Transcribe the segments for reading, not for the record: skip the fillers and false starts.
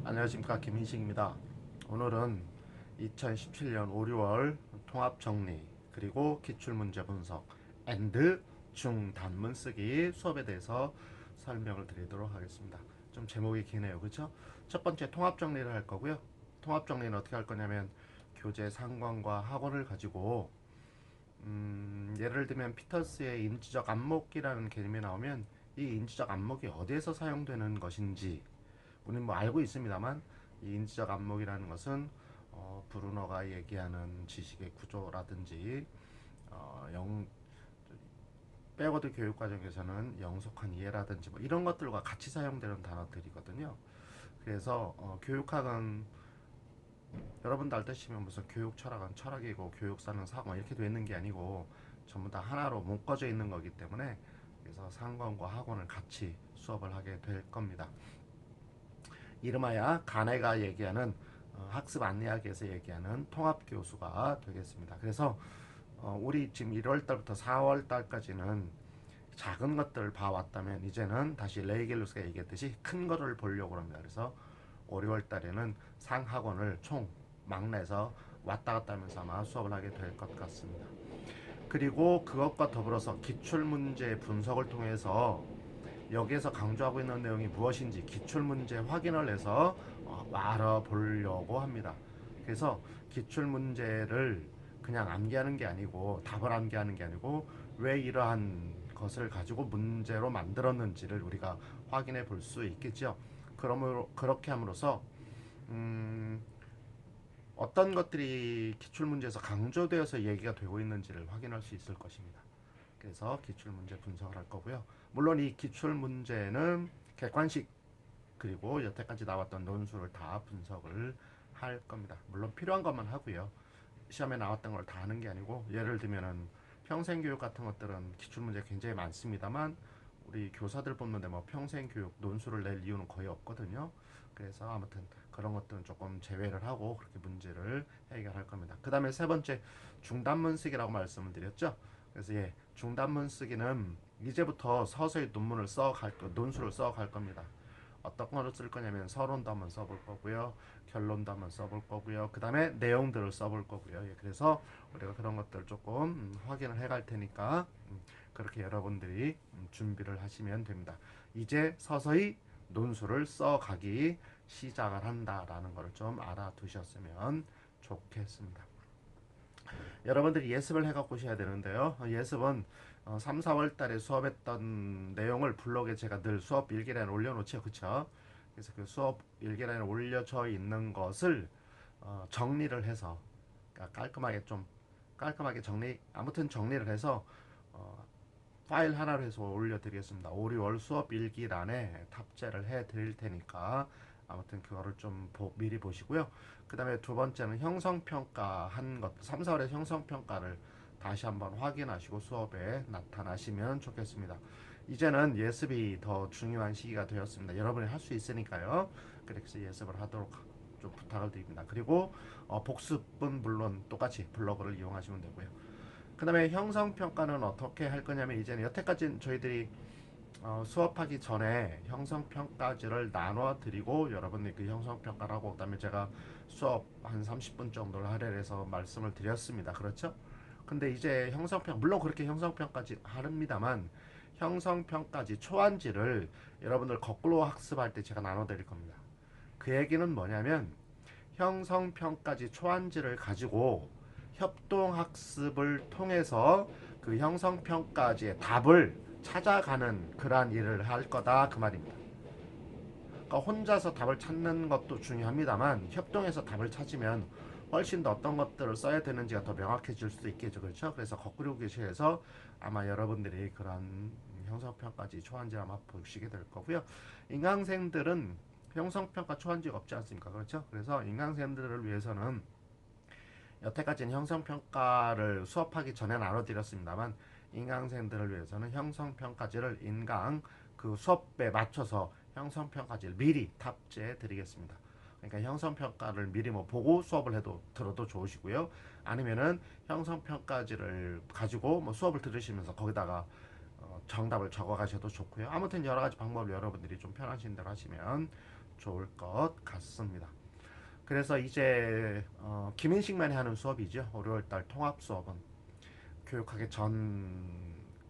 안녕하십니까, 김인식입니다. 오늘은 2017년 5, 6월 통합정리 그리고 기출문제 분석 and 중단문 쓰기 수업에 대해서 설명을 드리도록 하겠습니다. 좀 제목이 기네요, 그렇죠? 첫 번째 통합정리를 할 거고요. 통합정리는 어떻게 할 거냐면 교재 상관과 학원을 가지고 예를 들면 피터스의 인지적 안목이라는 개념이 나오면 이 인지적 안목이 어디에서 사용되는 것인지 우리는 뭐 알고 있습니다만, 이 인지적 안목이라는 것은 브루너가 얘기하는 지식의 구조라든지 백워드 교육 과정에서는 영속한 이해라든지 뭐 이런 것들과 같이 사용되는 단어들이거든요. 그래서 교육학은 여러분도 알다시피 무슨 교육 철학은 철학이고 교육사는 사고 이렇게 되어 있는 게 아니고 전부 다 하나로 묶어져 있는 거기 때문에, 그래서 상관과 학원을 같이 수업을 하게 될 겁니다. 이름하여 가네가 얘기하는 학습 안내학에서 얘기하는 통합교수가 되겠습니다. 그래서 우리 지금 1월달부터 4월달까지는 작은 것들을 봐왔다면 이제는 다시 레이겔루스가 얘기했듯이 큰 거를 보려고 합니다. 그래서 5, 6월달에는 상학원을 총 막내서 왔다 갔다 하면서 아마 수업을 하게 될 것 같습니다. 그리고 그것과 더불어서 기출문제 분석을 통해서 여기에서 강조하고 있는 내용이 무엇인지 기출문제 확인을 해서 알아보려고 합니다. 그래서 기출문제를 그냥 암기하는 게 아니고, 답을 암기하는 게 아니고 왜 이러한 것을 가지고 문제로 만들었는지를 우리가 확인해 볼 수 있겠죠. 그러므로 그렇게 함으로써 어떤 것들이 기출문제에서 강조되어서 얘기가 되고 있는지를 확인할 수 있을 것입니다. 그래서 기출문제 분석을 할 거고요. 물론 이 기출문제는 객관식 그리고 여태까지 나왔던 논술을 다 분석을 할 겁니다. 물론 필요한 것만 하고요. 시험에 나왔던 걸 다 하는 게 아니고, 예를 들면은 평생교육 같은 것들은 기출문제 굉장히 많습니다만 우리 교사들 뽑는데 뭐 평생교육 논술을 낼 이유는 거의 없거든요. 그래서 아무튼 그런 것들은 조금 제외를 하고 그렇게 문제를 해결할 겁니다. 그 다음에 세 번째, 중단문 쓰기라고 말씀을 드렸죠. 그래서 중단문 쓰기는 이제부터 서서히 논문을 논술을 써갈 겁니다. 어떤 거를 쓸 거냐면 서론도 한번 써볼 거고요, 결론도 한번 써볼 거고요, 그 다음에 내용들을 써볼 거고요. 그래서 우리가 그런 것들 조금 확인을 해갈 테니까 그렇게 여러분들이 준비를 하시면 됩니다. 이제 서서히 논술을 써가기 시작을 한다라는 것을 좀 알아두셨으면 좋겠습니다. 여러분들이 예습을 해갖고 오셔야 되는데요. 예습은 3, 4월 달에 수업했던 내용을 블로그에 제가 늘 수업 일기라인에 올려놓죠. 그쵸? 그래서 그 수업 일기라인에 올려져 있는 것을 정리를 해서, 그러니까 깔끔하게 아무튼 정리를 해서 파일 하나로 해서 올려드리겠습니다. 5, 6월 수업 일기란에 탑재를 해드릴 테니까 아무튼 그거를 좀 미리 보시고요. 그 다음에 두 번째는 형성평가 한 것, 3, 4월에 형성평가를 다시 한번 확인하시고 수업에 나타나시면 좋겠습니다. 이제는 예습이 더 중요한 시기가 되었습니다. 여러분이 할 수 있으니까요. 그래서 예습을 하도록 좀 부탁을 드립니다. 그리고 복습은 물론 똑같이 블로그를 이용하시면 되고요. 그 다음에 형성평가는 어떻게 할 거냐면, 이제는 여태까지 저희들이 수업하기 전에 형성평가지를 나눠 드리고 여러분들이 그 형성평가를 하고, 그 다음에 제가 수업 한 30분 정도를 할애해서 말씀을 드렸습니다. 그렇죠? 근데 이제 물론 그렇게 형성평가지 합니다만 형성평가지 초안지를 여러분들 거꾸로 학습할 때 제가 나눠 드릴 겁니다. 그 얘기는 뭐냐면, 형성평가지 초안지를 가지고 협동학습을 통해서 그 형성평가지의 답을 찾아가는 그러한 일을 할 거다, 그 말입니다. 그러니까 혼자서 답을 찾는 것도 중요합니다만 협동해서 답을 찾으면 훨씬 더 어떤 것들을 써야 되는지가 더 명확해질 수도 있겠죠. 그렇죠? 그래서 거꾸로 교시에서 아마 여러분들이 그런 형성평가지 초안지 아마 보시게 될 거고요. 인강생들은 형성평가 초안지가 없지 않습니까? 그렇죠? 그래서 인강생들을 위해서는 여태까지는 형성평가를 수업하기 전에 나눠드렸습니다만, 인강생들을 위해서는 형성평가지를 인강 그 수업에 맞춰서 형성평가지를 미리 탑재해 드리겠습니다. 그러니까 형성평가를 미리 뭐 보고 수업을 들어도 좋으시고요. 아니면은 형성평가지를 가지고 뭐 수업을 들으시면서 거기다가 정답을 적어 가셔도 좋고요. 아무튼 여러 가지 방법을 여러분들이 좀 편하신 대로 하시면 좋을 것 같습니다. 그래서 이제 김인식만이 하는 수업이죠. 월요일달 통합 수업은 교육학의 전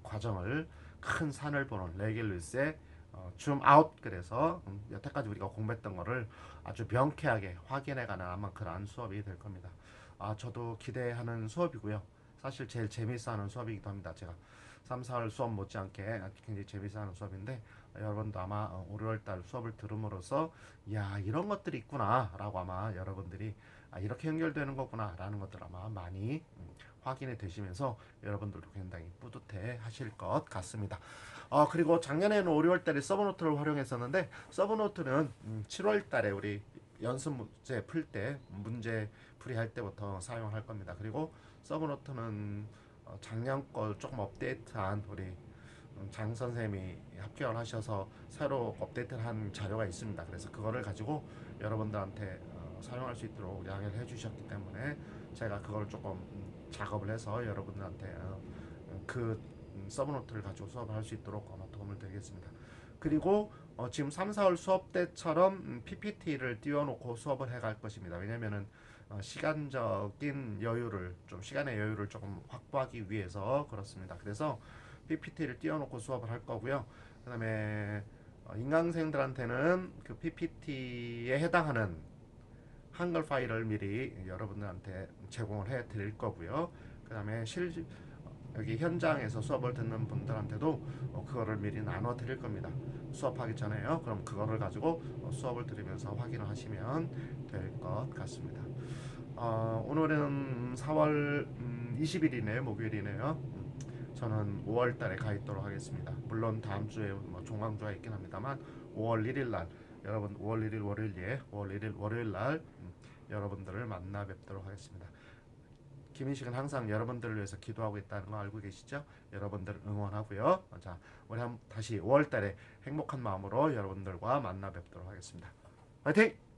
과정을 큰 산을 보는 레길루스의 줌 아웃. 그래서 여태까지 우리가 공부했던 거를 아주 명쾌하게 확인해가는 아마 그러한 수업이 될 겁니다. 저도 기대하는 수업이고요. 사실 제일 재밌어하는 수업이기도 합니다. 제가 3, 4월 수업 못지않게 굉장히 재밌어하는 수업인데 여러분도 아마 월요일달 수업을 들음으로써 야 이런 것들이 있구나 라고 아마 여러분들이 이렇게 연결되는 거구나 라는 것들 아마 많이 확인이 되시면서 여러분들도 굉장히 뿌듯해 하실 것 같습니다. 그리고 작년에는 5월 달에 서브노트를 활용했었는데 서브노트는 7월 달에 우리 연습 문제 풀 때 문제 풀이할 때부터 사용할 겁니다. 그리고 서브노트는 작년 걸 조금 업데이트한 우리 장 선생님이 합격을 하셔서 새로 업데이트를 한 자료가 있습니다. 그래서 그거를 가지고 여러분들한테 사용할 수 있도록 양해를 해주셨기 때문에 제가 그걸 조금 작업을 해서 여러분들한테 그 서브노트를 가지고 수업을 할 수 있도록 아마 도움을 드리겠습니다. 그리고 지금 3, 4월 수업 때처럼 PPT를 띄워놓고 수업을 해갈 것입니다. 왜냐면은 시간적인 여유를 좀 시간의 여유를 조금 확보하기 위해서 그렇습니다. 그래서 PPT를 띄워놓고 수업을 할 거고요. 그다음에 인강생들한테는 그 PPT에 해당하는 한글 파일을 미리 여러분들한테 제공을 해 드릴 거고요. 그다음에 여기 현장에서 수업을 듣는 분들한테도 그거를 미리 나눠 드릴 겁니다. 수업하기 전에요. 그럼 그거를 가지고 수업을 들으면서 확인을 하시면 될 것 같습니다. 오늘은 4월 20일이네요. 목요일이네요. 저는 5월 달에 가 있도록 하겠습니다. 물론 다음 주에 뭐 종강주가 있긴 합니다만 5월 1일 날 여러분 5월 1일 월요일에 5월 1일 월요일 날 여러분들을 만나 뵙도록 하겠습니다. 김인식은 항상 여러분들을 위해서 기도하고 있다는 거 알고 계시죠? 여러분들 응원하고요. 자, 우리 다시 5월 달에 행복한 마음으로 여러분들과 만나 뵙도록 하겠습니다. 화이팅!